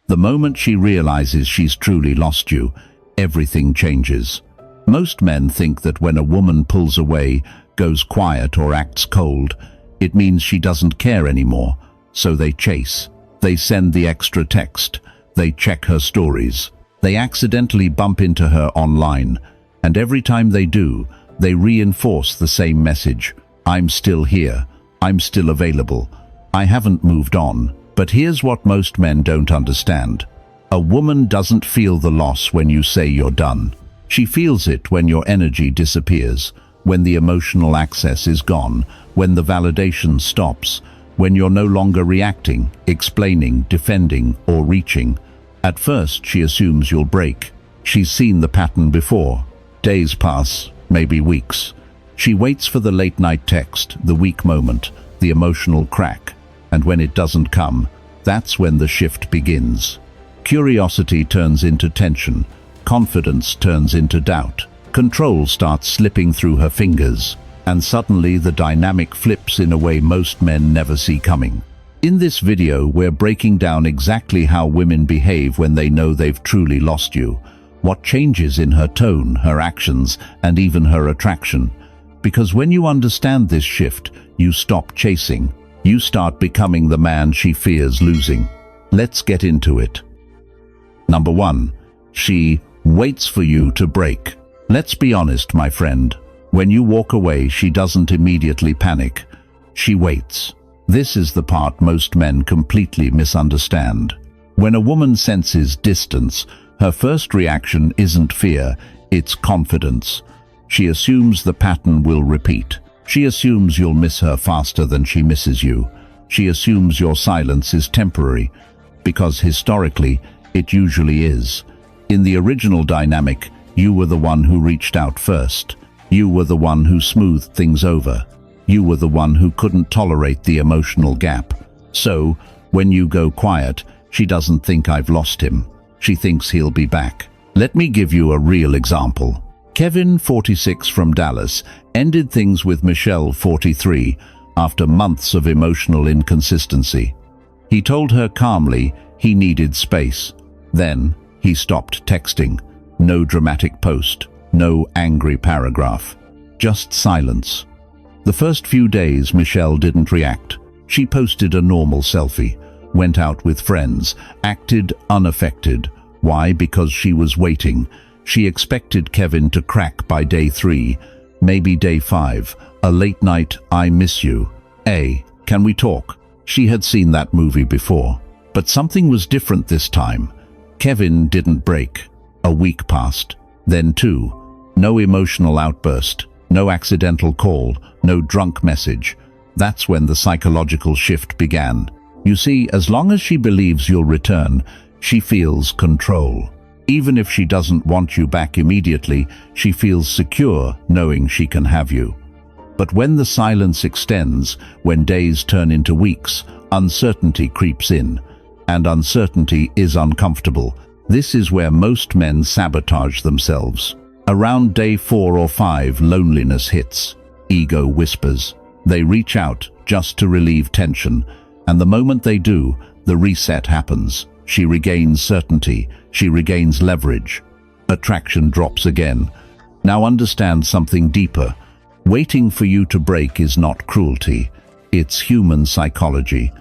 The moment she realizes she's truly lost you, everything changes. Most men think that when a woman pulls away, goes quiet or acts cold, it means she doesn't care anymore, so they chase. They send the extra text. They check her stories. They accidentally bump into her online, and every time they do, they reinforce the same message. I'm still here. I'm still available. I haven't moved on. But here's what most men don't understand. A woman doesn't feel the loss when you say you're done. She feels it when your energy disappears, when the emotional access is gone, when the validation stops, when you're no longer reacting, explaining, defending, or reaching. At first, she assumes you'll break. She's seen the pattern before. Days pass, maybe weeks. She waits for the late-night text, the weak moment, the emotional crack. And when it doesn't come, that's when the shift begins. Curiosity turns into tension. Confidence turns into doubt. Control starts slipping through her fingers. And suddenly the dynamic flips in a way most men never see coming. In this video, we're breaking down exactly how women behave when they know they've truly lost you. What changes in her tone, her actions, and even her attraction. Because when you understand this shift, you stop chasing. You start becoming the man she fears losing. Let's get into it. Number 1. She waits for you to break. Let's be honest, my friend. When you walk away, she doesn't immediately panic. She waits. This is the part most men completely misunderstand. When a woman senses distance, her first reaction isn't fear, it's confidence. She assumes the pattern will repeat. She assumes you'll miss her faster than she misses you. She assumes your silence is temporary, because historically, it usually is. In the original dynamic, you were the one who reached out first. You were the one who smoothed things over. You were the one who couldn't tolerate the emotional gap. So, when you go quiet, she doesn't think I've lost him. She thinks he'll be back. Let me give you a real example. Kevin, 46, from Dallas, ended things with Michelle, 43, after months of emotional inconsistency. He told her calmly he needed space. Then, he stopped texting. No dramatic post, no angry paragraph, just silence. The first few days, Michelle didn't react. She posted a normal selfie, went out with friends, acted unaffected. Why? Because she was waiting. She expected Kevin to crack by day 3, maybe day 5, a late night, I miss you. Can we talk? She had seen that movie before. But something was different this time. Kevin didn't break. A week passed, then 2. No emotional outburst, no accidental call, no drunk message. That's when the psychological shift began. You see, as long as she believes you'll return, she feels control. Even if she doesn't want you back immediately, she feels secure knowing she can have you. But when the silence extends, when days turn into weeks, uncertainty creeps in. And uncertainty is uncomfortable. This is where most men sabotage themselves. Around day 4 or 5, loneliness hits. Ego whispers. They reach out just to relieve tension. And the moment they do, the reset happens. She regains certainty. She regains leverage. Attraction drops again. Now understand something deeper. Waiting for you to break is not cruelty. It's human psychology.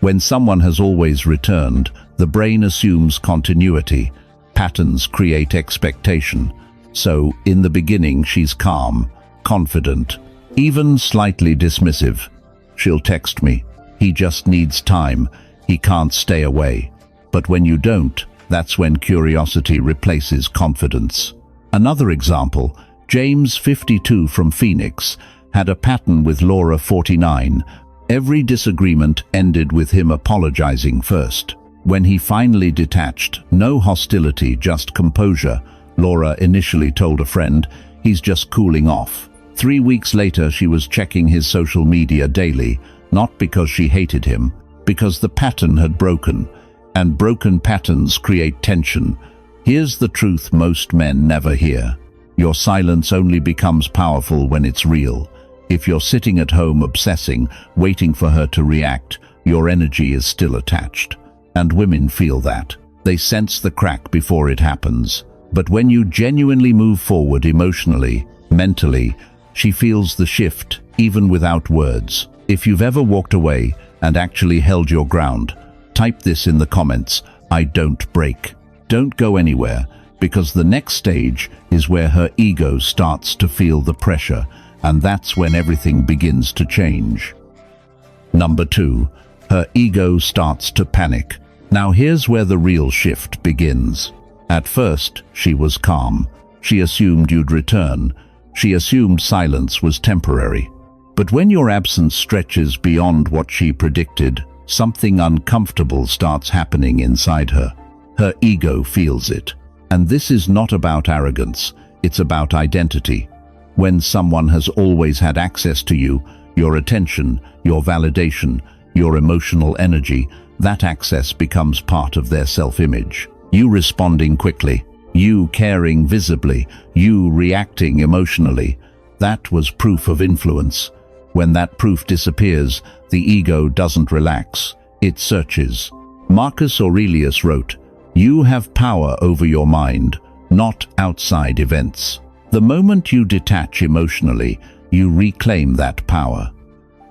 When someone has always returned, the brain assumes continuity. Patterns create expectation. So, in the beginning, she's calm, confident, even slightly dismissive. She'll text me. He just needs time. He can't stay away. But when you don't, that's when curiosity replaces confidence. Another example, James, 52, from Phoenix, had a pattern with Laura, 49. Every disagreement ended with him apologizing first. When he finally detached, no hostility, just composure. Laura initially told a friend, he's just cooling off. 3 weeks later, she was checking his social media daily, not because she hated him, because the pattern had broken. And broken patterns create tension. Here's the truth most men never hear. Your silence only becomes powerful when it's real. If you're sitting at home obsessing, waiting for her to react, your energy is still attached. And women feel that. They sense the crack before it happens. But when you genuinely move forward emotionally, mentally, she feels the shift, even without words. If you've ever walked away and actually held your ground, type this in the comments: I don't break. Don't go anywhere, because the next stage is where her ego starts to feel the pressure, and that's when everything begins to change. Number 2, her ego starts to panic. Now here's where the real shift begins. At first, she was calm. She assumed you'd return. She assumed silence was temporary. But when your absence stretches beyond what she predicted, something uncomfortable starts happening inside her. Her ego feels it. And this is not about arrogance, it's about identity. When someone has always had access to you, your attention, your validation, your emotional energy, that access becomes part of their self-image. You responding quickly, you caring visibly, you reacting emotionally, that was proof of influence. When that proof disappears, the ego doesn't relax, it searches. Marcus Aurelius wrote, "You have power over your mind, not outside events." The moment you detach emotionally, you reclaim that power.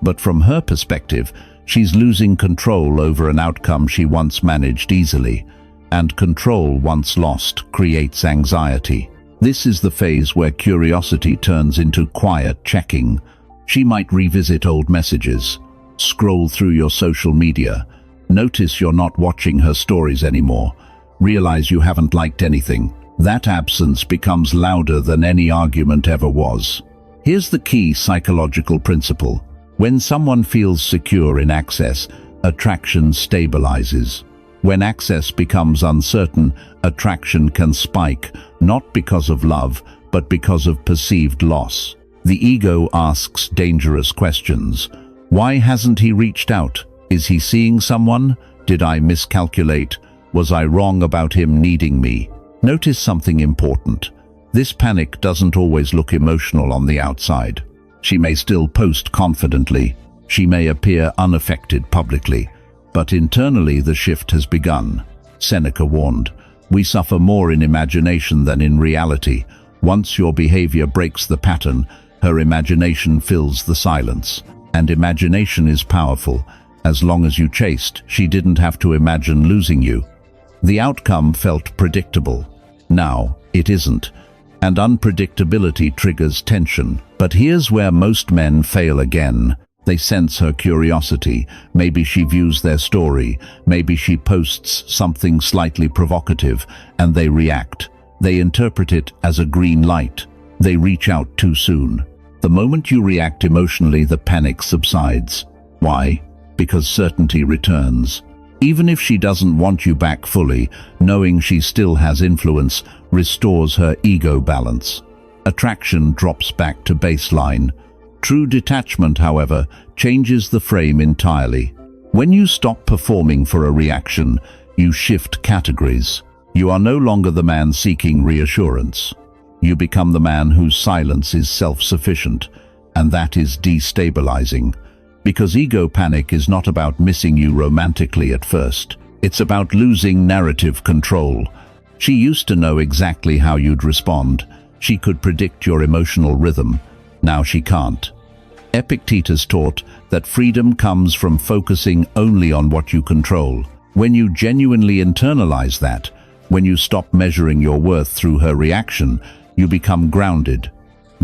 But from her perspective, she's losing control over an outcome she once managed easily, and control once lost creates anxiety. This is the phase where curiosity turns into quiet checking. She might revisit old messages, scroll through your social media, notice you're not watching her stories anymore, realize you haven't liked anything. That absence becomes louder than any argument ever was. Here's the key psychological principle. When someone feels secure in access, attraction stabilizes. When access becomes uncertain, attraction can spike, not because of love, but because of perceived loss. The ego asks dangerous questions. Why hasn't he reached out? Is he seeing someone? Did I miscalculate? Was I wrong about him needing me? Notice something important. This panic doesn't always look emotional on the outside. She may still post confidently. She may appear unaffected publicly. But internally the shift has begun. Seneca warned, "We suffer more in imagination than in reality." Once your behavior breaks the pattern, her imagination fills the silence. And imagination is powerful. As long as you chased, she didn't have to imagine losing you. The outcome felt predictable. Now, it isn't. And unpredictability triggers tension. But here's where most men fail again. They sense her curiosity. Maybe she views their story. Maybe she posts something slightly provocative, and they react. They interpret it as a green light. They reach out too soon. The moment you react emotionally, the panic subsides. Why? Because certainty returns. Even if she doesn't want you back fully, knowing she still has influence restores her ego balance. Attraction drops back to baseline. True detachment, however, changes the frame entirely. When you stop performing for a reaction, you shift categories. You are no longer the man seeking reassurance. You become the man whose silence is self-sufficient, and that is destabilizing. Because ego panic is not about missing you romantically at first. It's about losing narrative control. She used to know exactly how you'd respond. She could predict your emotional rhythm. Now she can't. Epictetus taught that freedom comes from focusing only on what you control. When you genuinely internalize that, when you stop measuring your worth through her reaction, you become grounded.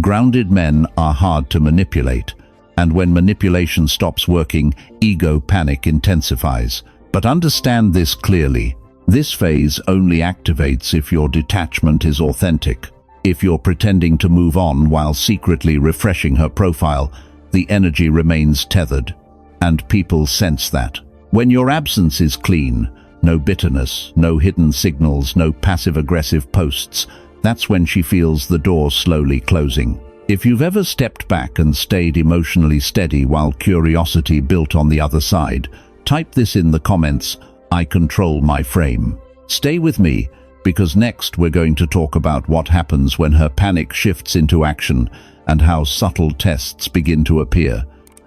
Grounded men are hard to manipulate, and when manipulation stops working, ego panic intensifies. But understand this clearly. This phase only activates if your detachment is authentic. If you're pretending to move on while secretly refreshing her profile, the energy remains tethered, and people sense that. When your absence is clean, no bitterness, no hidden signals, no passive-aggressive posts, that's when she feels the door slowly closing. If you've ever stepped back and stayed emotionally steady while curiosity built on the other side, type this in the comments: I control my frame. Stay with me, because next we're going to talk about what happens when her panic shifts into action and how subtle tests begin to appear.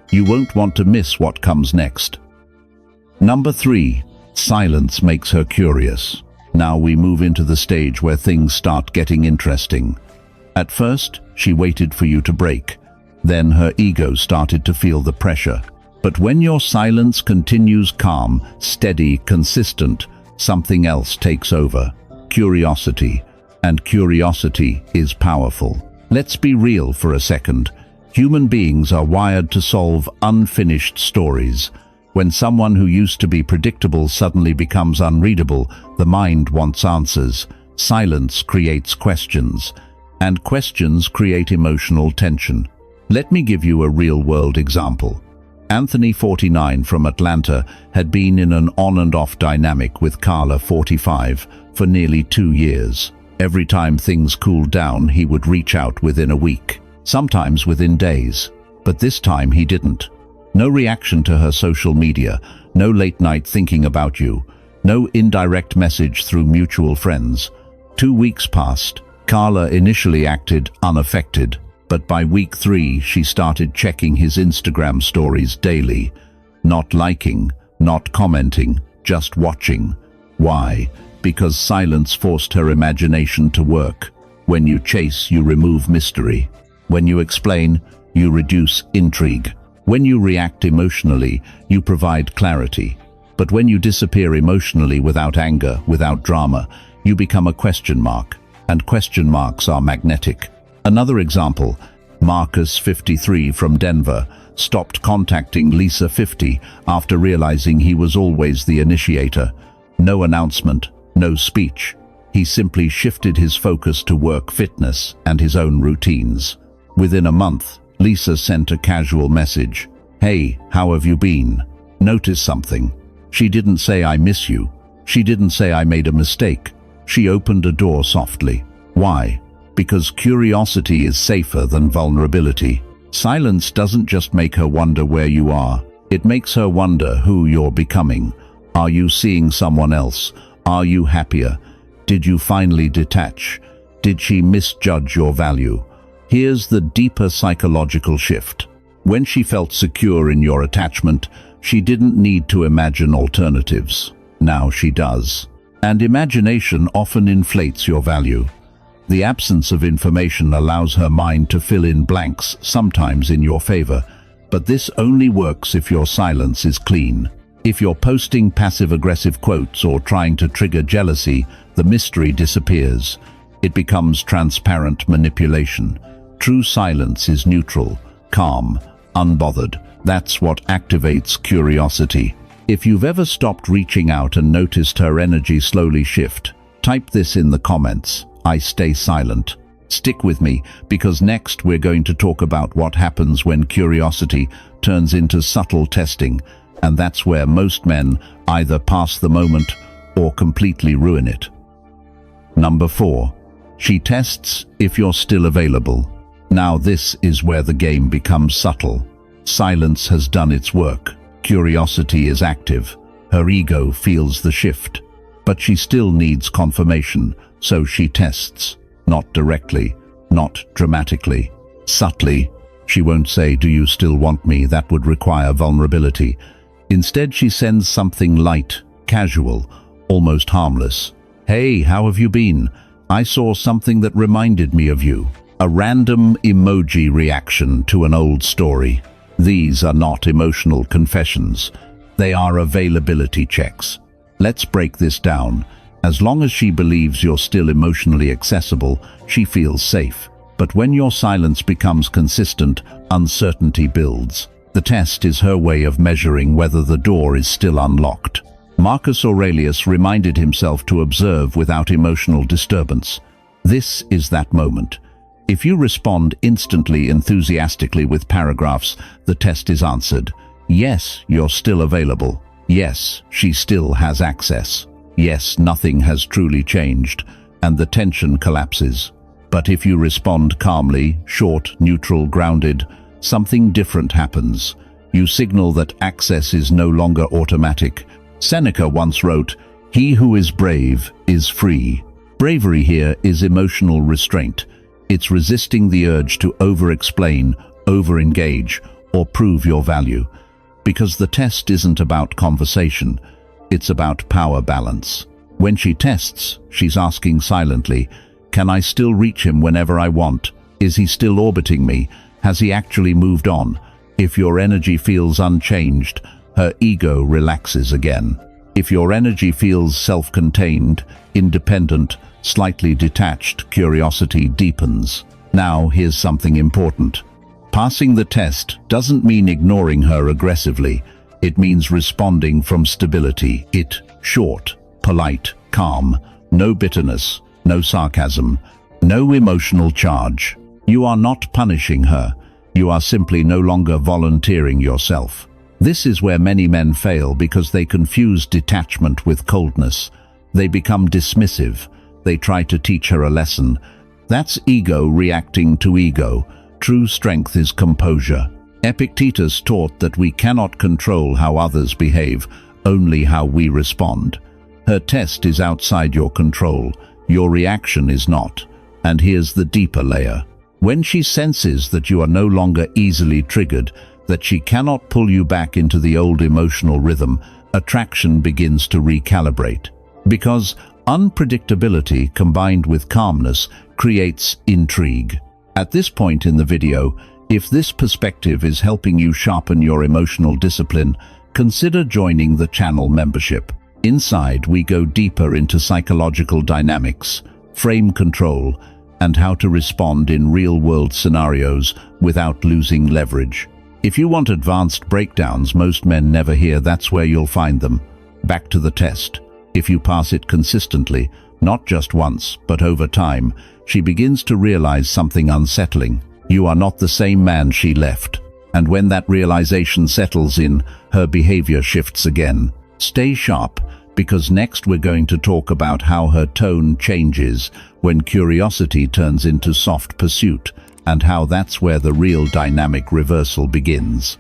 You won't want to miss what comes next. Number 3. Silence makes her curious. Now we move into the stage where things start getting interesting. At first, she waited for you to break. Then her ego started to feel the pressure. But when your silence continues calm, steady, consistent, something else takes over. Curiosity. And curiosity is powerful. Let's be real for a second. Human beings are wired to solve unfinished stories. When someone who used to be predictable suddenly becomes unreadable, the mind wants answers. Silence creates questions, and questions create emotional tension. Let me give you a real-world example. Anthony, 49, from Atlanta, had been in an on-and-off dynamic with Carla, 45, for nearly 2 years. Every time things cooled down, he would reach out within a week, sometimes within days. But this time he didn't. No reaction to her social media, no late-night thinking about you, no indirect message through mutual friends. 2 weeks passed. Carla initially acted unaffected, but by week 3 she started checking his Instagram stories daily. Not liking, not commenting, just watching. Why? Because silence forced her imagination to work. When you chase, you remove mystery. When you explain, you reduce intrigue. When you react emotionally, you provide clarity. But when you disappear emotionally without anger, without drama, you become a question mark. And question marks are magnetic. Another example, Marcus, 53, from Denver, stopped contacting Lisa, 50, after realizing he was always the initiator. No announcement, no speech. He simply shifted his focus to work, fitness, and his own routines. Within a month, Lisa sent a casual message. "Hey, how have you been? Notice something." She didn't say, "I miss you." She didn't say, "I made a mistake." She opened a door softly. Why? Because curiosity is safer than vulnerability. Silence doesn't just make her wonder where you are. It makes her wonder who you're becoming. Are you seeing someone else? Are you happier? Did you finally detach? Did she misjudge your value? Here's the deeper psychological shift. When she felt secure in your attachment, she didn't need to imagine alternatives. Now she does. And imagination often inflates your value. The absence of information allows her mind to fill in blanks, sometimes in your favor. But this only works if your silence is clean. If you're posting passive-aggressive quotes or trying to trigger jealousy, the mystery disappears. It becomes transparent manipulation. True silence is neutral, calm, unbothered. That's what activates curiosity. If you've ever stopped reaching out and noticed her energy slowly shift, type this in the comments. I stay silent. Stick with me, because next we're going to talk about what happens when curiosity turns into subtle testing, and that's where most men either pass the moment or completely ruin it. Number 4. She tests if you're still available. Now this is where the game becomes subtle. Silence has done its work. Curiosity is active. Her ego feels the shift. But she still needs confirmation, so she tests. Not directly, not dramatically, subtly. She won't say, "Do you still want me?" That would require vulnerability. Instead, she sends something light, casual, almost harmless. "Hey, how have you been? I saw something that reminded me of you." A random emoji reaction to an old story. These are not emotional confessions. They are availability checks. Let's break this down. As long as she believes you're still emotionally accessible, she feels safe. But when your silence becomes consistent, uncertainty builds. The test is her way of measuring whether the door is still unlocked. Marcus Aurelius reminded himself to observe without emotional disturbance. This is that moment. If you respond instantly, enthusiastically with paragraphs, the test is answered. Yes, you're still available. Yes, she still has access. Yes, nothing has truly changed, and the tension collapses. But if you respond calmly, short, neutral, grounded, something different happens. You signal that access is no longer automatic. Seneca once wrote, "He who is brave is free." Bravery here is emotional restraint. It's resisting the urge to over-explain, over-engage, or prove your value. Because the test isn't about conversation, it's about power balance. When she tests, she's asking silently, can I still reach him whenever I want? Is he still orbiting me? Has he actually moved on? If your energy feels unchanged, her ego relaxes again. If your energy feels self-contained, independent, slightly detached, curiosity deepens. Now, here's something important. Passing the test doesn't mean ignoring her aggressively. It means responding from stability. Short, polite, calm, no bitterness, no sarcasm, no emotional charge. You are not punishing her. You are simply no longer volunteering yourself. This is where many men fail because they confuse detachment with coldness. They become dismissive. They try to teach her a lesson. That's ego reacting to ego. True strength is composure. Epictetus taught that we cannot control how others behave, only how we respond. Her test is outside your control. Your reaction is not. And here's the deeper layer. When she senses that you are no longer easily triggered, that she cannot pull you back into the old emotional rhythm, attraction begins to recalibrate. Because unpredictability combined with calmness creates intrigue. At this point in the video, if this perspective is helping you sharpen your emotional discipline, consider joining the channel membership. Inside, we go deeper into psychological dynamics, frame control, and how to respond in real-world scenarios without losing leverage. If you want advanced breakdowns most men never hear, that's where you'll find them. Back to the test. If you pass it consistently, not just once, but over time, she begins to realize something unsettling. You are not the same man she left. And when that realization settles in, her behavior shifts again. Stay sharp, because next we're going to talk about how her tone changes when curiosity turns into soft pursuit, and how that's where the real dynamic reversal begins.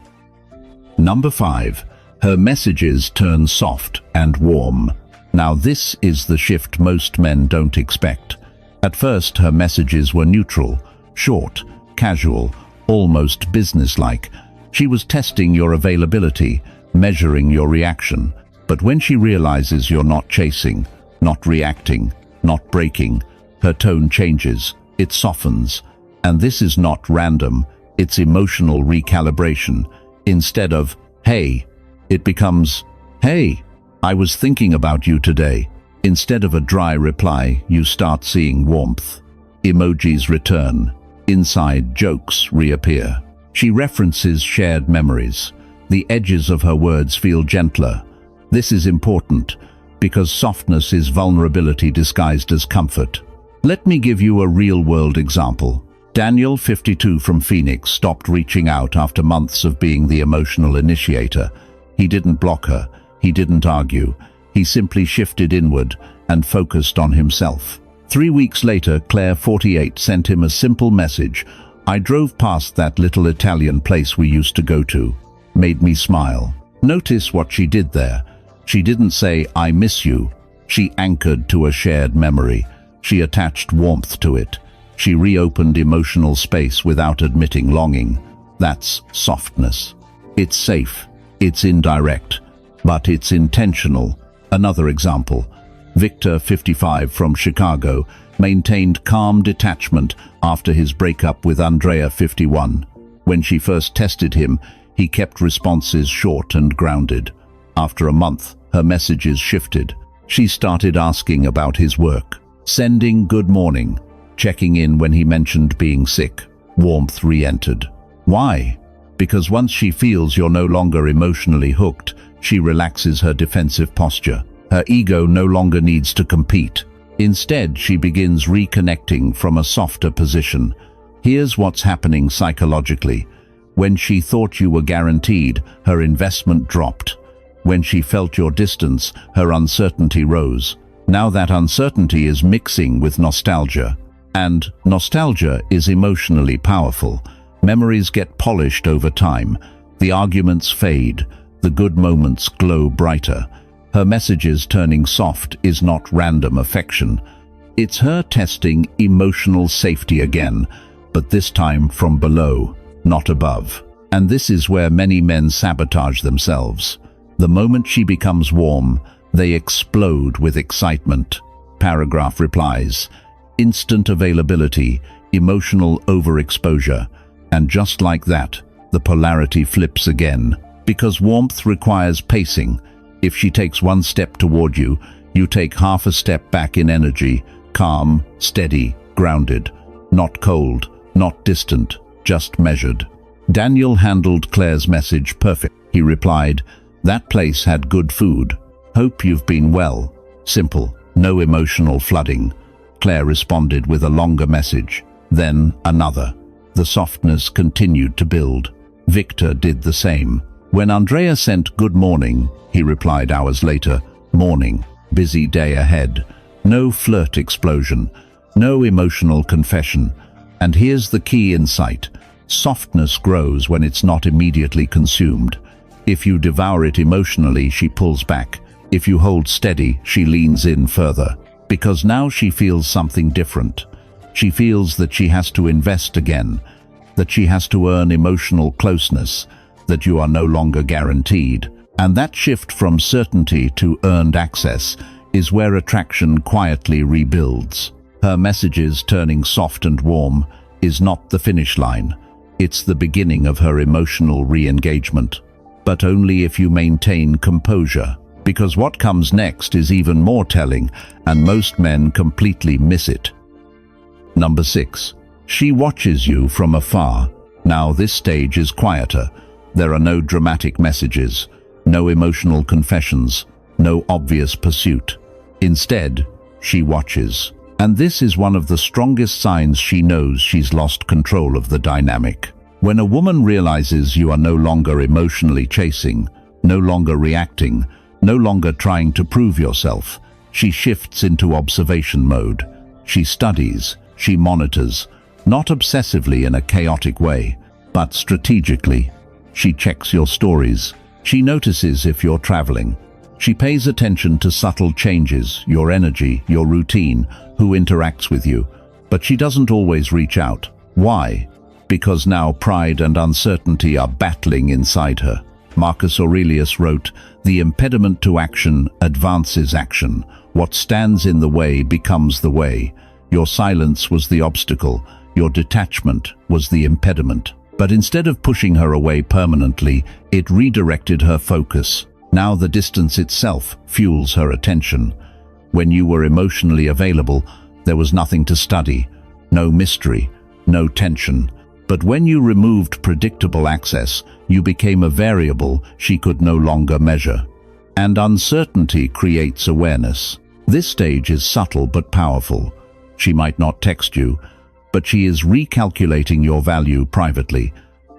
Number 5. Her messages turn soft and warm. Now this is the shift most men don't expect. At first, her messages were neutral, short, casual, almost businesslike. She was testing your availability, measuring your reaction. But when she realizes you're not chasing, not reacting, not breaking, her tone changes, it softens. And this is not random, it's emotional recalibration. Instead of, hey, it becomes, hey, I was thinking about you today. Instead of a dry reply, you start seeing warmth. Emojis return. Inside jokes reappear. She references shared memories. The edges of her words feel gentler. This is important, because softness is vulnerability disguised as comfort. Let me give you a real-world example. Daniel, 52, from Phoenix, stopped reaching out after months of being the emotional initiator. He didn't block her. He didn't argue. He simply shifted inward and focused on himself. 3 weeks later, Claire, 48, sent him a simple message. I drove past that little Italian place we used to go to. Made me smile. Notice what she did there. She didn't say, I miss you. She anchored to a shared memory. She attached warmth to it. She reopened emotional space without admitting longing. That's softness. It's safe. It's indirect. But it's intentional. Another example. Victor, 55, from Chicago, maintained calm detachment after his breakup with Andrea, 51. When she first tested him, he kept responses short and grounded. After a month, her messages shifted. She started asking about his work, sending good morning, checking in when he mentioned being sick. Warmth re-entered. Why? Because once she feels you're no longer emotionally hooked, she relaxes her defensive posture. Her ego no longer needs to compete. Instead, she begins reconnecting from a softer position. Here's what's happening psychologically. When she thought you were guaranteed, her investment dropped. When she felt your distance, her uncertainty rose. Now that uncertainty is mixing with nostalgia. And nostalgia is emotionally powerful. Memories get polished over time. The arguments fade. The good moments glow brighter. Her messages turning soft is not random affection. It's her testing emotional safety again, but this time from below, not above. And this is where many men sabotage themselves. The moment she becomes warm, They explode with excitement. Paragraph replies, instant availability, emotional overexposure, and just like that, the polarity flips again. Because warmth requires pacing. If she takes one step toward you, you take half a step back in energy, calm, steady, grounded, not cold, not distant, just measured. Daniel handled Claire's message perfect. He replied, "That place had good food. Hope you've been well." Simple, no emotional flooding. Claire responded with a longer message, then another. The softness continued to build. Victor did the same. When Andrea sent "Good morning," he replied hours later, "Morning, busy day ahead." No flirt explosion, no emotional confession. And here's the key insight. Softness grows when it's not immediately consumed. If you devour it emotionally, she pulls back. If you hold steady, she leans in further. Because now she feels something different. She feels that she has to invest again, that she has to earn emotional closeness, that you are no longer guaranteed. And that shift from certainty to earned access is where attraction quietly rebuilds. Her messages turning soft and warm is not the finish line. It's the beginning of her emotional re-engagement. But only if you maintain composure. Because what comes next is even more telling, and most men completely miss it. Number 6. She watches you from afar. Now this stage is quieter. There are no dramatic messages, no emotional confessions, no obvious pursuit. Instead, she watches. And this is one of the strongest signs she knows she's lost control of the dynamic. When a woman realizes you are no longer emotionally chasing, no longer reacting, no longer trying to prove yourself, she shifts into observation mode. She studies, she monitors, not obsessively in a chaotic way, but strategically. She checks your stories. She notices if you're traveling. She pays attention to subtle changes, your energy, your routine, who interacts with you. But she doesn't always reach out. Why? Because now pride and uncertainty are battling inside her. Marcus Aurelius wrote, "The impediment to action advances action. What stands in the way becomes the way." Your silence was the obstacle. Your detachment was the impediment. But instead of pushing her away permanently, it redirected her focus. Now the distance itself fuels her attention. When you were emotionally available, there was nothing to study, no mystery, no tension. But when you removed predictable access, you became a variable she could no longer measure. And uncertainty creates awareness. This stage is subtle but powerful. She might not text you, but she is recalculating your value privately.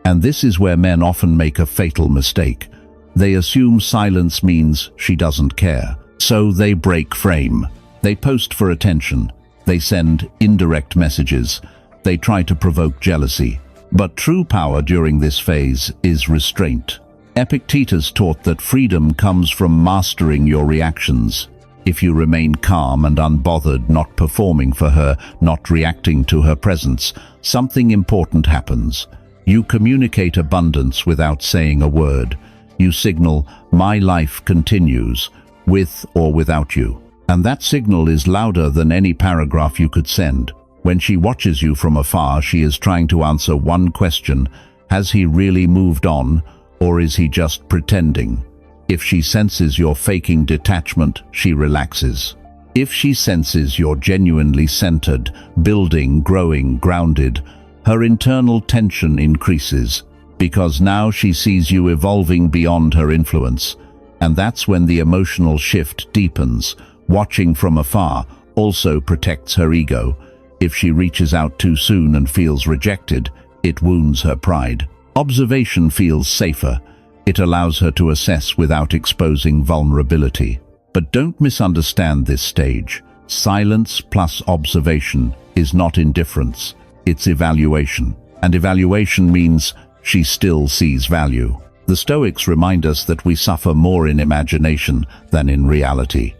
And this is where men often make a fatal mistake. They assume silence means she doesn't care. So they break frame. They post for attention. They send indirect messages. They try to provoke jealousy. But true power during this phase is restraint. Epictetus taught that freedom comes from mastering your reactions. If you remain calm and unbothered, not performing for her, not reacting to her presence, something important happens. You communicate abundance without saying a word. You signal, "My life continues, with or without you." And that signal is louder than any paragraph you could send. When she watches you from afar, she is trying to answer one question: has he really moved on, or is he just pretending? If she senses you're faking detachment, she relaxes. If she senses you're genuinely centered, building, growing, grounded, her internal tension increases, because now she sees you evolving beyond her influence. And that's when the emotional shift deepens. Watching from afar also protects her ego. If she reaches out too soon and feels rejected, it wounds her pride. Observation feels safer. It allows her to assess without exposing vulnerability. But don't misunderstand this stage. Silence plus observation is not indifference, it's evaluation. And evaluation means she still sees value. The Stoics remind us that we suffer more in imagination than in reality.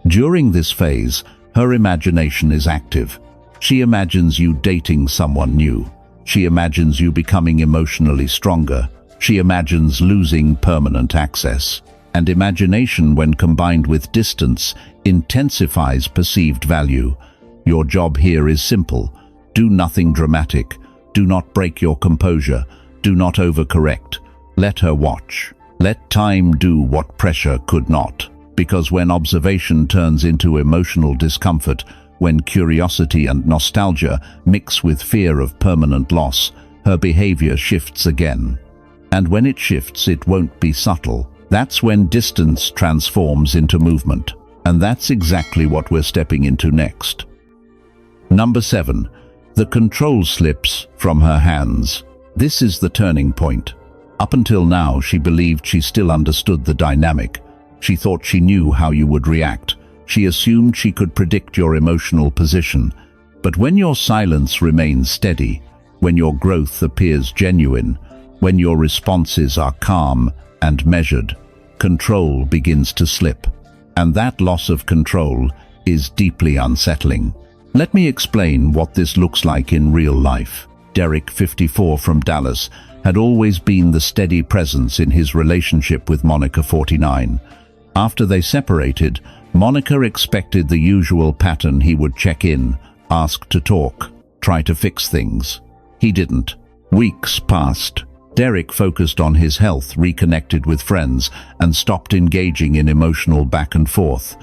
During this phase, her imagination is active. She imagines you dating someone new. She imagines you becoming emotionally stronger. She imagines losing permanent access. And imagination, when combined with distance, intensifies perceived value. Your job here is simple. Do nothing dramatic. Do not break your composure. Do not overcorrect. Let her watch. Let time do what pressure could not. Because when observation turns into emotional discomfort, when curiosity and nostalgia mix with fear of permanent loss, her behavior shifts again. And when it shifts, it won't be subtle. That's when distance transforms into movement. And that's exactly what we're stepping into next. Number 7. The control slips from her hands. This is the turning point. Up until now, she believed she still understood the dynamic. She thought she knew how you would react. She assumed she could predict your emotional position. But when your silence remains steady, when your growth appears genuine, when your responses are calm and measured, control begins to slip. And that loss of control is deeply unsettling. Let me explain what this looks like in real life. Derek, 54, from Dallas, had always been the steady presence in his relationship with Monica, 49. After they separated, Monica expected the usual pattern. He would check in, ask to talk, try to fix things. He didn't. Weeks passed. Derek focused on his health, reconnected with friends, and stopped engaging in emotional back and forth.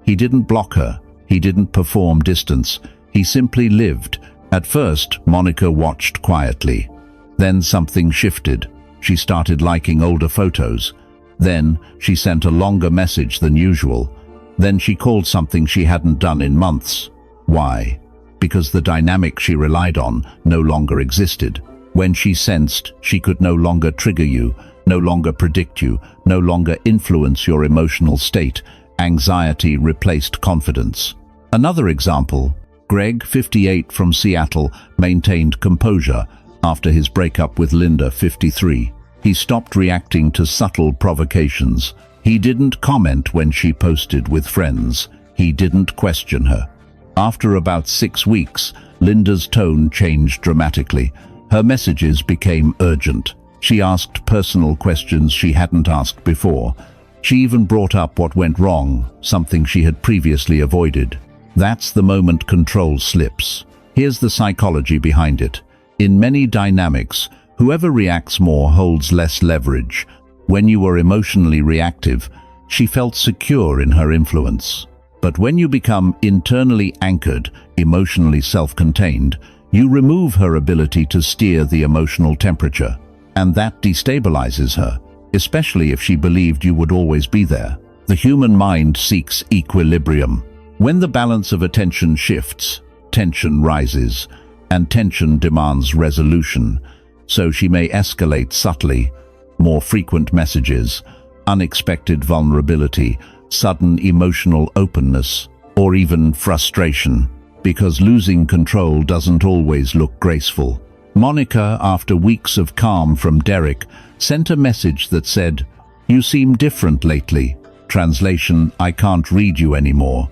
He didn't block her. He didn't perform distance. He simply lived. At first, Monica watched quietly. Then something shifted. She started liking older photos. Then she sent a longer message than usual. Then she called something she hadn't done in months. Why? Because the dynamic she relied on no longer existed. When she sensed she could no longer trigger you, no longer predict you, no longer influence your emotional state, anxiety replaced confidence. Another example, Greg, 58, from Seattle, maintained composure after his breakup with Linda, 53. He stopped reacting to subtle provocations. He didn't comment when she posted with friends. He didn't question her. After about 6 weeks, Linda's tone changed dramatically. Her messages became urgent. She asked personal questions she hadn't asked before. She even brought up what went wrong, something she had previously avoided. That's the moment control slips. Here's the psychology behind it. In many dynamics, whoever reacts more holds less leverage. When you were emotionally reactive, she felt secure in her influence. But when you become internally anchored, emotionally self-contained, you remove her ability to steer the emotional temperature. And that destabilizes her, especially if she believed you would always be there. The human mind seeks equilibrium. When the balance of attention shifts, tension rises, and tension demands resolution. So she may escalate subtly, more frequent messages, unexpected vulnerability, sudden emotional openness, or even frustration, because losing control doesn't always look graceful. Monica, after weeks of calm from Derek, sent a message that said, "You seem different lately." Translation, "I can't read you anymore."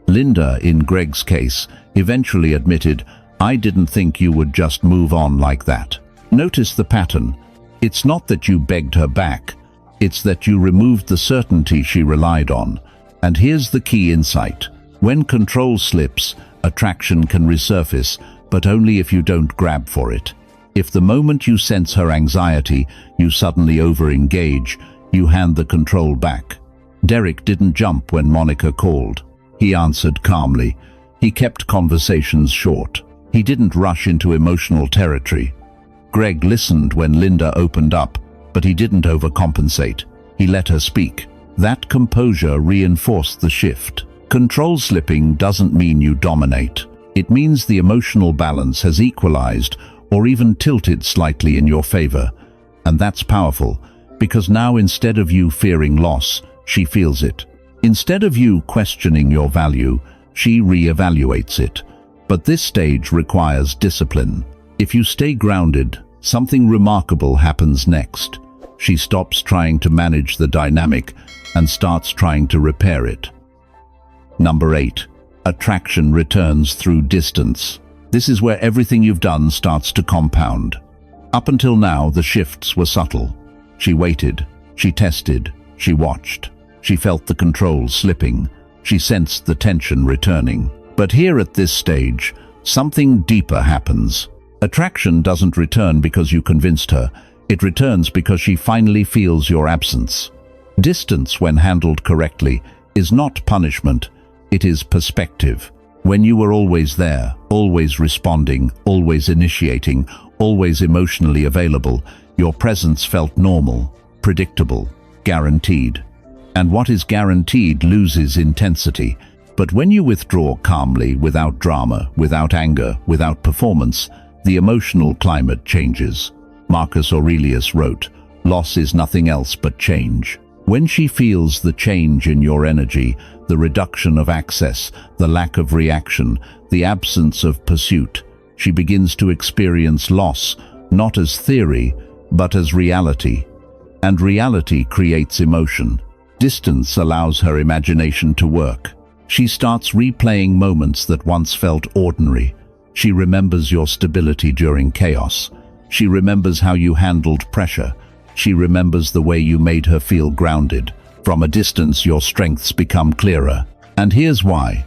Linda, in Greg's case, eventually admitted, "I didn't think you would just move on like that." Notice the pattern. It's not that you begged her back. It's that you removed the certainty she relied on. And here's the key insight. When control slips, attraction can resurface, but only if you don't grab for it. If the moment you sense her anxiety, you suddenly over-engage, you hand the control back. Derek didn't jump when Monica called. He answered calmly. He kept conversations short. He didn't rush into emotional territory. Greg listened when Linda opened up, but he didn't overcompensate. He let her speak. That composure reinforced the shift. Control slipping doesn't mean you dominate. It means the emotional balance has equalized or even tilted slightly in your favor. And that's powerful, because now instead of you fearing loss, she feels it. Instead of you questioning your value, she re-evaluates it. But this stage requires discipline. If you stay grounded, something remarkable happens next. She stops trying to manage the dynamic and starts trying to repair it. Number 8. Attraction returns through distance. This is where everything you've done starts to compound. Up until now, the shifts were subtle. She waited, she tested, she watched. She felt the control slipping. She sensed the tension returning. But here at this stage, something deeper happens. Attraction doesn't return because you convinced her. It returns because she finally feels your absence. Distance, when handled correctly, is not punishment. It is perspective. When you were always there, always responding, always initiating, always emotionally available, your presence felt normal, predictable, guaranteed. And what is guaranteed loses intensity. But when you withdraw calmly, without drama, without anger, without performance, the emotional climate changes. Marcus Aurelius wrote, "Loss is nothing else but change." When she feels the change in your energy, the reduction of access, the lack of reaction, the absence of pursuit, she begins to experience loss, not as theory, but as reality. And reality creates emotion. Distance allows her imagination to work. She starts replaying moments that once felt ordinary. She remembers your stability during chaos. She remembers how you handled pressure. She remembers the way you made her feel grounded. From a distance, your strengths become clearer. And here's why.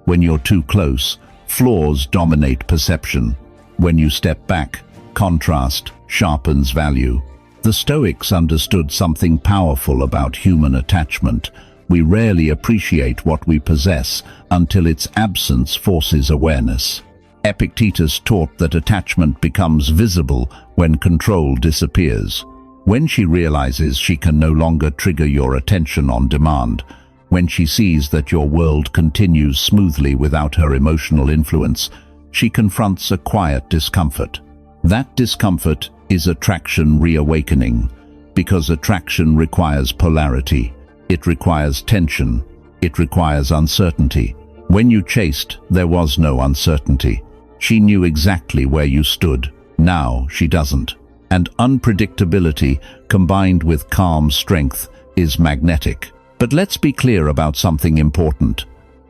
When you're too close, flaws dominate perception. When you step back, contrast sharpens value. The Stoics understood something powerful about human attachment. We rarely appreciate what we possess until its absence forces awareness. Epictetus taught that attachment becomes visible when control disappears. When she realizes she can no longer trigger your attention on demand, when she sees that your world continues smoothly without her emotional influence, she confronts a quiet discomfort. That discomfort is attraction reawakening, because attraction requires polarity. It requires tension. It requires uncertainty. When you chased, there was no uncertainty. She knew exactly where you stood. Now she doesn't. And unpredictability, combined with calm strength, is magnetic. But let's be clear about something important.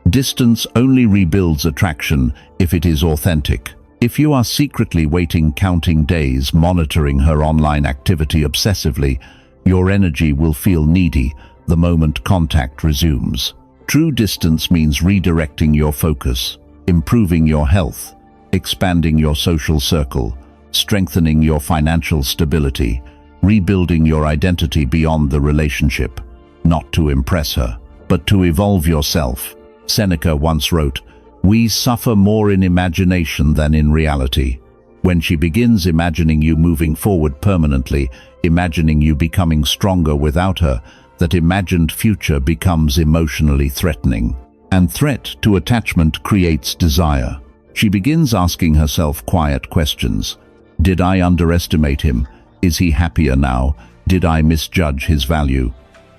Distance only rebuilds attraction if it is authentic. If you are secretly waiting, counting days, monitoring her online activity obsessively, your energy will feel needy the moment contact resumes. True distance means redirecting your focus, improving your health, expanding your social circle, strengthening your financial stability, rebuilding your identity beyond the relationship, not to impress her, but to evolve yourself. Seneca once wrote, "We suffer more in imagination than in reality." When she begins imagining you moving forward permanently, imagining you becoming stronger without her, that imagined future becomes emotionally threatening. And threat to attachment creates desire. She begins asking herself quiet questions. Did I underestimate him? Is he happier now? Did I misjudge his value?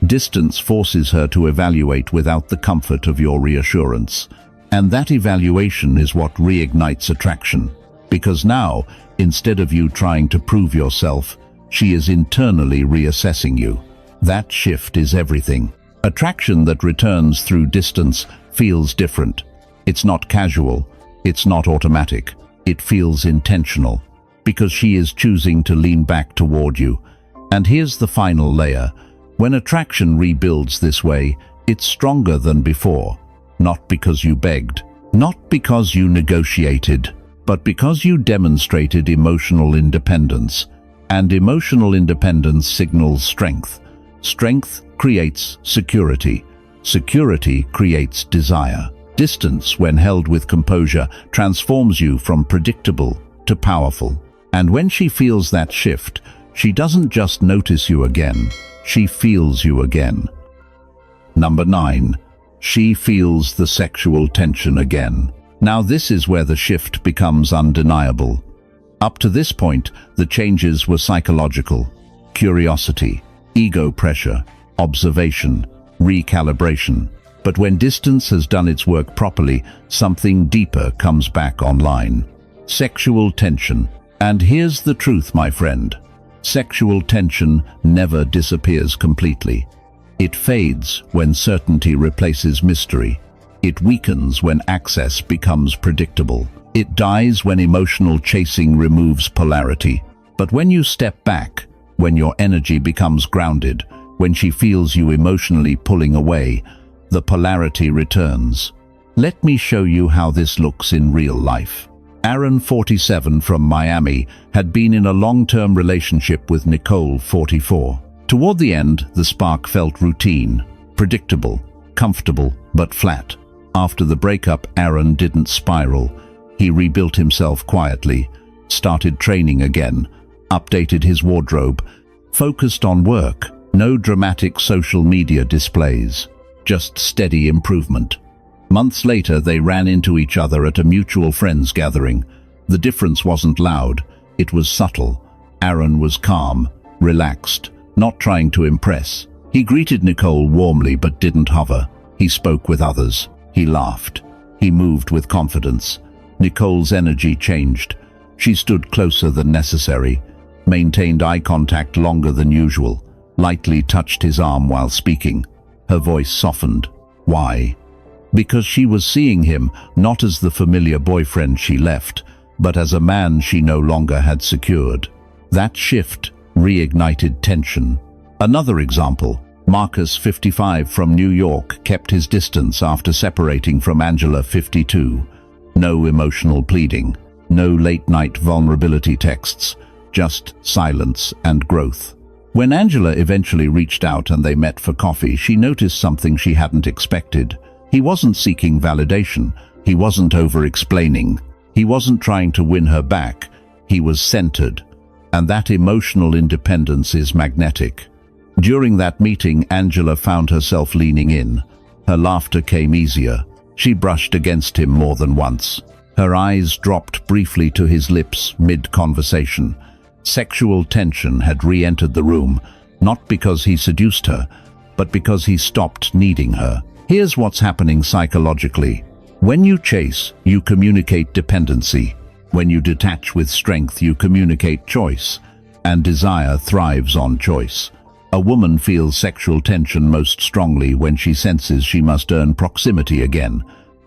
Distance forces her to evaluate without the comfort of your reassurance. And that evaluation is what reignites attraction. Because now, instead of you trying to prove yourself, she is internally reassessing you. That shift is everything. Attraction that returns through distance feels different. It's not casual. It's not automatic. It feels intentional. Because she is choosing to lean back toward you. And here's the final layer. When attraction rebuilds this way, it's stronger than before. Not because you begged, not because you negotiated, but because you demonstrated emotional independence. And emotional independence signals strength. Strength creates security. Security creates desire. Distance, when held with composure, transforms you from predictable to powerful. And when she feels that shift, she doesn't just notice you again, she feels you again. Number 9. She feels the sexual tension again. Now this is where the shift becomes undeniable. Up to this point, the changes were psychological. Curiosity, ego pressure, observation, recalibration. But when distance has done its work properly, something deeper comes back online. Sexual tension. And here's the truth, my friend. Sexual tension never disappears completely. It fades when certainty replaces mystery. It weakens when access becomes predictable. It dies when emotional chasing removes polarity. But when you step back, when your energy becomes grounded, When she feels you emotionally pulling away, the polarity returns. Let me show you how this looks in real life. Aaron, 47, from Miami, had been in a long-term relationship with Nicole, 44. Toward the end, the spark felt routine, predictable, comfortable, but flat. After the breakup, Aaron didn't spiral. He rebuilt himself quietly, started training again, updated his wardrobe, focused on work. No dramatic social media displays, just steady improvement. Months later, they ran into each other at a mutual friends gathering. The difference wasn't loud, it was subtle. Aaron was calm, relaxed, not trying to impress. He greeted Nicole warmly but didn't hover. He spoke with others. He laughed. He moved with confidence. Nicole's energy changed. She stood closer than necessary, maintained eye contact longer than usual, lightly touched his arm while speaking. Her voice softened. Why? Because she was seeing him not as the familiar boyfriend she left, but as a man she no longer had secured. That shift reignited tension. Another example, Marcus, 55, from New York, kept his distance after separating from Angela, 52. No emotional pleading, no late-night vulnerability texts, just silence and growth. When Angela eventually reached out and they met for coffee, she noticed something she hadn't expected. He wasn't seeking validation. He wasn't over-explaining. He wasn't trying to win her back. He was centered. And that emotional independence is magnetic. During that meeting, Angela found herself leaning in. Her laughter came easier. She brushed against him more than once. Her eyes dropped briefly to his lips mid-conversation. Sexual tension had re-entered the room, not because he seduced her, but because he stopped needing her. Here's what's happening psychologically. When you chase, you communicate dependency. When you detach with strength, you communicate choice. And desire thrives on choice. A woman feels sexual tension most strongly when she senses she must earn proximity again,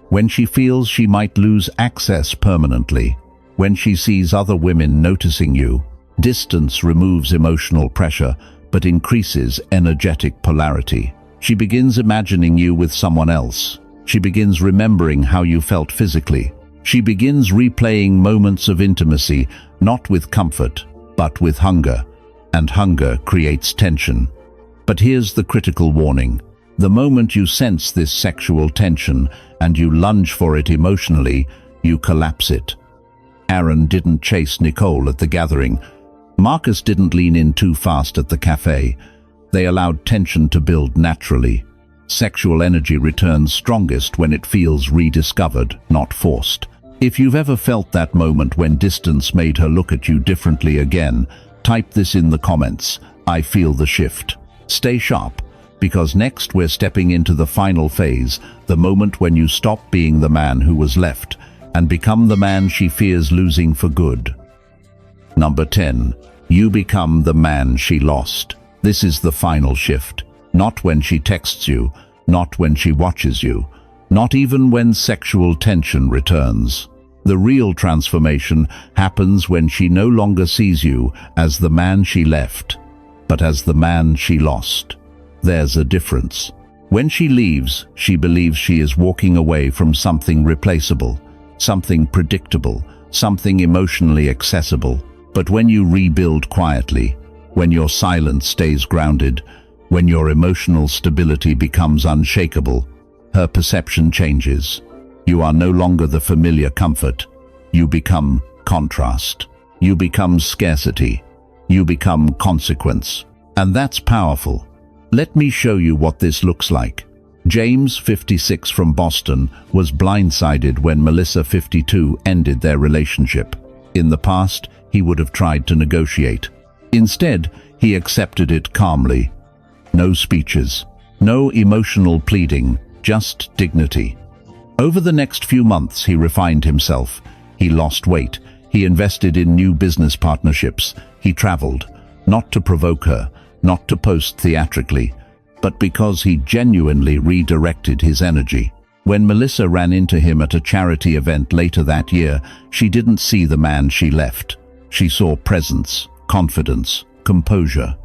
when she feels she might lose access permanently, when she sees other women noticing you. Distance removes emotional pressure, but increases energetic polarity. She begins imagining you with someone else. She begins remembering how you felt physically. She begins replaying moments of intimacy, not with comfort, but with hunger. And hunger creates tension. But here's the critical warning. The moment you sense this sexual tension and you lunge for it emotionally, you collapse it. Aaron didn't chase Nicole at the gathering. Marcus didn't lean in too fast at the cafe. They allowed tension to build naturally. Sexual energy returns strongest when it feels rediscovered, not forced. If you've ever felt that moment when distance made her look at you differently again, type this in the comments. I feel the shift. Stay sharp, because next we're stepping into the final phase, the moment when you stop being the man who was left and become the man she fears losing for good. Number 10. You become the man she lost. This is the final shift. Not when she texts you, not when she watches you, not even when sexual tension returns. The real transformation happens when she no longer sees you as the man she left, but as the man she lost. There's a difference. When she leaves, she believes she is walking away from something replaceable, something predictable, something emotionally accessible. But when you rebuild quietly, when your silence stays grounded, when your emotional stability becomes unshakable, her perception changes. You are no longer the familiar comfort. You become contrast. You become scarcity. You become consequence. And that's powerful. Let me show you what this looks like. James, 56, from Boston, was blindsided when Melissa, 52, ended their relationship. In the past, he would have tried to negotiate. Instead, he accepted it calmly. No speeches, no emotional pleading, just dignity. Over the next few months, he refined himself. He lost weight. He invested in new business partnerships. He traveled, not to provoke her, not to post theatrically, but because he genuinely redirected his energy. When Melissa ran into him at a charity event later that year, she didn't see the man she left. She saw presence, confidence, composure.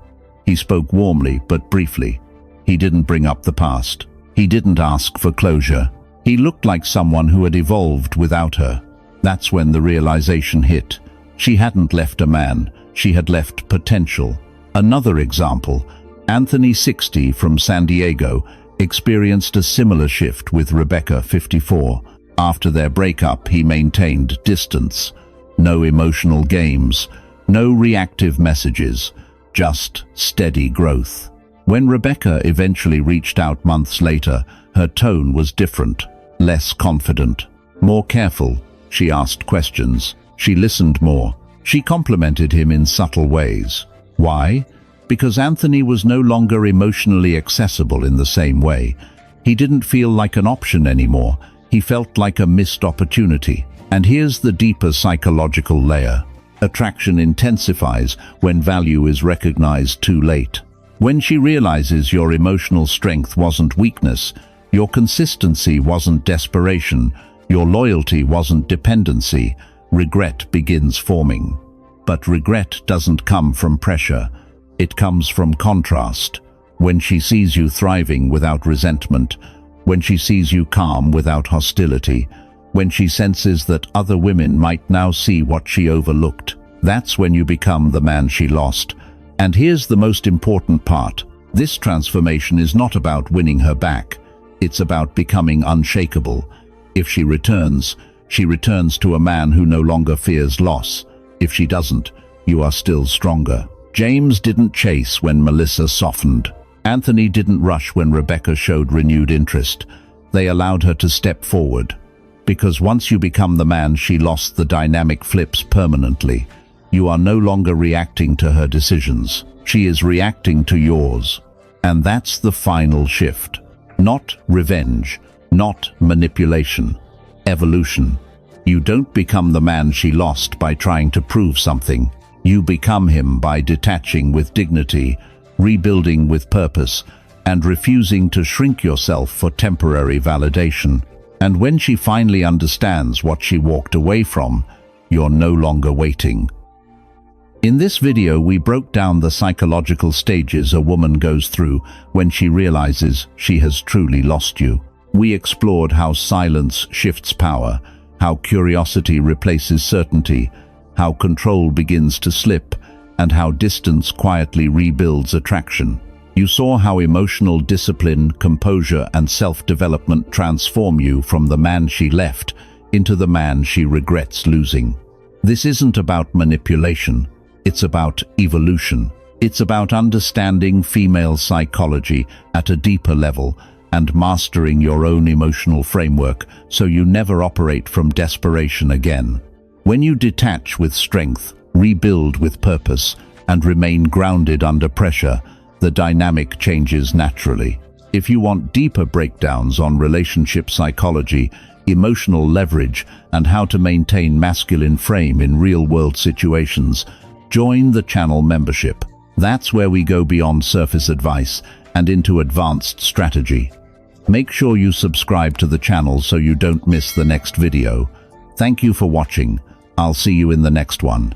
He spoke warmly but briefly. He didn't bring up the past. He didn't ask for closure. He looked like someone who had evolved without her. That's when the realization hit. She hadn't left a man, she had left potential. Another example, Anthony, 60, from San Diego, experienced a similar shift with Rebecca, 54. After their breakup, he maintained distance. No emotional games, no reactive messages, just steady growth. When Rebecca eventually reached out months later, her tone was different, less confident, more careful. She asked questions. She listened more. She complimented him in subtle ways. Why? Because Anthony was no longer emotionally accessible in the same way. He didn't feel like an option anymore. He felt like a missed opportunity. And here's the deeper psychological layer. Attraction intensifies when value is recognized too late. When she realizes your emotional strength wasn't weakness, your consistency wasn't desperation, your loyalty wasn't dependency, regret begins forming. But regret doesn't come from pressure. It comes from contrast. When she sees you thriving without resentment, when she sees you calm without hostility, when she senses that other women might now see what she overlooked, that's when you become the man she lost. And here's the most important part. This transformation is not about winning her back. It's about becoming unshakable. If she returns to a man who no longer fears loss. If she doesn't, you are still stronger. James didn't chase when Melissa softened. Anthony didn't rush when Rebecca showed renewed interest. They allowed her to step forward. Because once you become the man she lost, the dynamic flips permanently. You are no longer reacting to her decisions. She is reacting to yours. And that's the final shift. Not revenge, not manipulation. Evolution. You don't become the man she lost by trying to prove something. You become him by detaching with dignity, rebuilding with purpose, and refusing to shrink yourself for temporary validation. And when she finally understands what she walked away from, you're no longer waiting. In this video, we broke down the psychological stages a woman goes through when she realizes she has truly lost you. We explored how silence shifts power, how curiosity replaces certainty, how control begins to slip, and how distance quietly rebuilds attraction. You saw how emotional discipline, composure, and self-development transform you from the man she left into the man she regrets losing. This isn't about manipulation. It's about evolution. It's about understanding female psychology at a deeper level and mastering your own emotional framework so you never operate from desperation again. When you detach with strength, rebuild with purpose, and remain grounded under pressure, the dynamic changes naturally. If you want deeper breakdowns on relationship psychology, emotional leverage, and how to maintain masculine frame in real-world situations, join the channel membership. That's where we go beyond surface advice and into advanced strategy. Make sure you subscribe to the channel so you don't miss the next video. Thank you for watching. I'll see you in the next one.